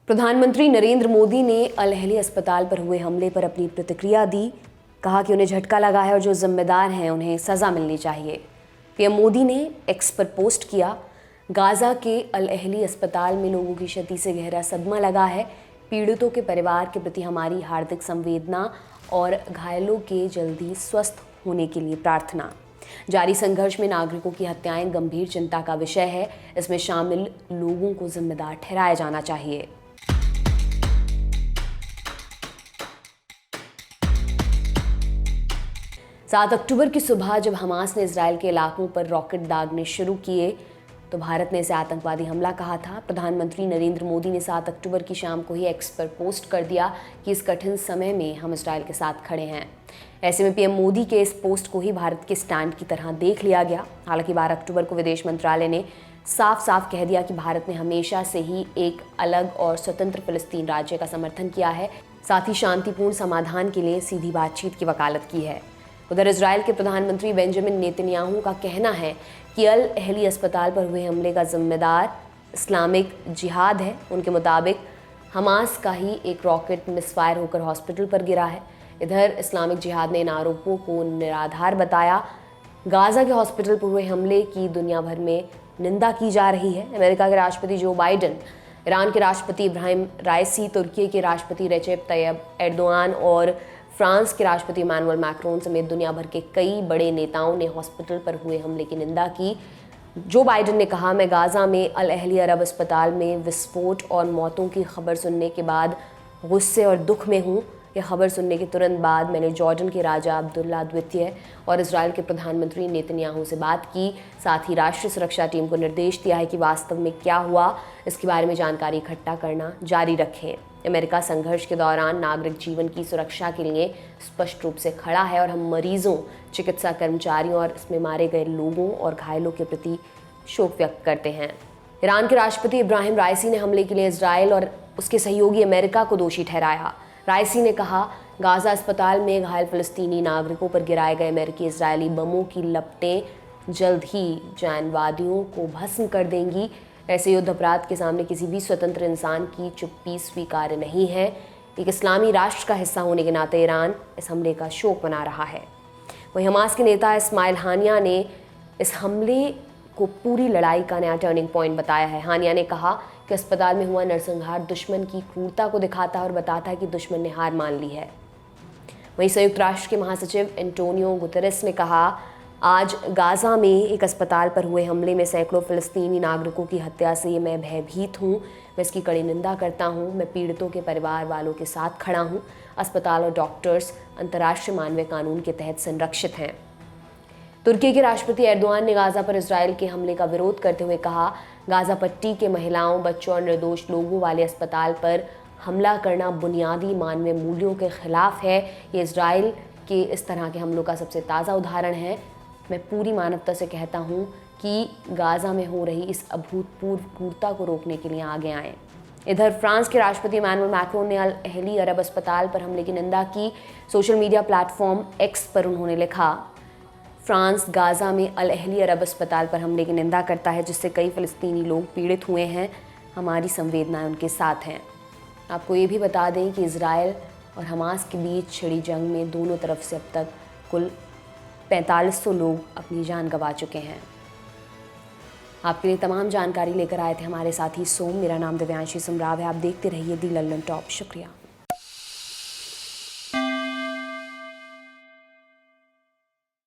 प्रधानमंत्री नरेंद्र मोदी ने अल अहली अस्पताल पर हुए हमले पर अपनी प्रतिक्रिया दी। कहा कि उन्हें झटका लगा है और जो जिम्मेदार हैं उन्हें सज़ा मिलनी चाहिए। पीएम मोदी ने एक्स पर पोस्ट किया, गाज़ा के अल अहली अस्पताल में लोगों की क्षति से गहरा सदमा लगा है। पीड़ितों के परिवार के प्रति हमारी हार्दिक संवेदना और घायलों के जल्दी स्वस्थ होने के लिए प्रार्थना। जारी संघर्ष में नागरिकों की हत्याएं गंभीर चिंता का विषय है। इसमें शामिल लोगों को जिम्मेदार ठहराया जाना चाहिए। सात अक्टूबर की सुबह जब हमास ने इजरायल के इलाकों पर रॉकेट दागने शुरू किए तो भारत ने इसे आतंकवादी हमला कहा था। प्रधानमंत्री नरेंद्र मोदी ने 7 अक्टूबर की शाम को ही एक्स पर पोस्ट कर दिया कि इस कठिन समय में हम इजरायल के साथ खड़े हैं। ऐसे में पीएम मोदी के इस पोस्ट को ही भारत के स्टैंड की तरह देख लिया गया। हालांकि 12 अक्टूबर को विदेश मंत्रालय ने साफ साफ कह दिया कि भारत ने हमेशा से ही एक अलग और स्वतंत्र फिलिस्तीन राज्य का समर्थन किया है, साथ ही शांतिपूर्ण समाधान के लिए सीधी बातचीत की वकालत की है। उधर इजरायल के प्रधानमंत्री बेंजामिन नेतन्याहू का कहना है कि अल अहली अस्पताल पर हुए हमले का जिम्मेदार इस्लामिक जिहाद है। उनके मुताबिक हमास का ही एक रॉकेट मिसफायर होकर हॉस्पिटल पर गिरा है। इधर इस्लामिक जिहाद ने इन आरोपों को निराधार बताया। गाज़ा के हॉस्पिटल पर हुए हमले की दुनिया भर में निंदा की जा रही है। अमेरिका के राष्ट्रपति जो बाइडेन, ईरान के राष्ट्रपति इब्राहिम राइसी, तुर्की के राष्ट्रपति रेसेप तैयब एर्दोआन और फ्रांस के राष्ट्रपति इमैनुअल मैक्रोन समेत दुनिया भर के कई बड़े नेताओं ने हॉस्पिटल पर हुए हमले की निंदा की। जो बाइडेन ने कहा, मैं गाज़ा में अल अहली अरब अस्पताल में विस्फोट और मौतों की खबर सुनने के बाद गुस्से और दुख में हूँ। यह खबर सुनने के तुरंत बाद मैंने जॉर्डन के राजा अब्दुल्ला द्वितीय और इजरायल के प्रधानमंत्री नेतन्याहू से बात की। साथ ही राष्ट्रीय सुरक्षा टीम को निर्देश दिया है कि वास्तव में क्या हुआ, इसके बारे में जानकारी इकट्ठा करना जारी रखें। अमेरिका संघर्ष के दौरान नागरिक जीवन की सुरक्षा के लिए स्पष्ट रूप से खड़ा है और हम मरीजों, चिकित्सा कर्मचारियों और इसमें मारे गए लोगों और घायलों के प्रति शोक व्यक्त करते हैं। ईरान के राष्ट्रपति इब्राहिम राइसी ने हमले के लिए इजरायल और उसके सहयोगी अमेरिका को दोषी ठहराया। राइसी ने कहा, गाज़ा अस्पताल में घायल फिलिस्तीनी नागरिकों पर गिराए गए अमेरिकी इजरायली बमों की लपटें जल्द ही जानवादियों को भस्म कर देंगी। ऐसे युद्ध अपराध के सामने किसी भी स्वतंत्र इंसान की चुप्पी स्वीकार्य नहीं है। एक इस्लामी राष्ट्र का हिस्सा होने के नाते ईरान इस हमले का शोक मना रहा है। वहीं हमास के नेता इस्माइल हानिया ने इस हमले को पूरी लड़ाई का नया टर्निंग पॉइंट बताया है। हानिया ने कहा कि अस्पताल में हुआ नरसंहार दुश्मन की क्रूरता को दिखाता है और बताता है कि दुश्मन ने हार मान ली है। वहीं संयुक्त राष्ट्र के महासचिव एंटोनियो गुतेरेस ने कहा, आज गाज़ा में एक अस्पताल पर हुए हमले में सैकड़ों फिलिस्तीनी नागरिकों की हत्या से मैं भयभीत हूँ। मैं इसकी कड़ी निंदा करता हूँ। मैं पीड़ितों के परिवार वालों के साथ खड़ा हूँ। अस्पताल और डॉक्टर्स अंतर्राष्ट्रीय मानवीय कानून के तहत संरक्षित हैं। तुर्की के राष्ट्रपति एर्दोआन ने गाज़ा पर इजरायल के हमले का विरोध करते हुए कहा, गाज़ा पट्टी के महिलाओं, बच्चों और निर्दोष लोगों वाले अस्पताल पर हमला करना बुनियादी मानवीय मूल्यों के खिलाफ है। ये इजरायल के इस तरह के हमलों का सबसे ताज़ा उदाहरण है। मैं पूरी मानवता से कहता हूँ कि गाज़ा में हो रही इस अभूतपूर्व क्रूरता को रोकने के लिए आगे आएं। इधर फ्रांस के राष्ट्रपति इमैनुअल मैक्रोन ने अल अहली अरब अस्पताल पर हमले की निंदा की। सोशल मीडिया प्लेटफॉर्म एक्स पर उन्होंने लिखा, फ्रांस गाज़ा में अल अहली अरब अस्पताल पर हमले की निंदा करता है, जिससे कई फ़िलिस्तीनी लोग पीड़ित हुए हैं। हमारी संवेदनाएं उनके साथ हैं। आपको ये भी बता दें कि इजरायल और हमास के बीच छिड़ी जंग में दोनों तरफ से अब तक कुल 4500 लोग अपनी जान गंवा चुके हैं। आपके लिए तमाम जानकारी लेकर आए थे हमारे साथी सोम। मेरा नाम दिव्यांशी सुमराव है। आप देखते रहिए दी लल्लन टॉप। शुक्रिया।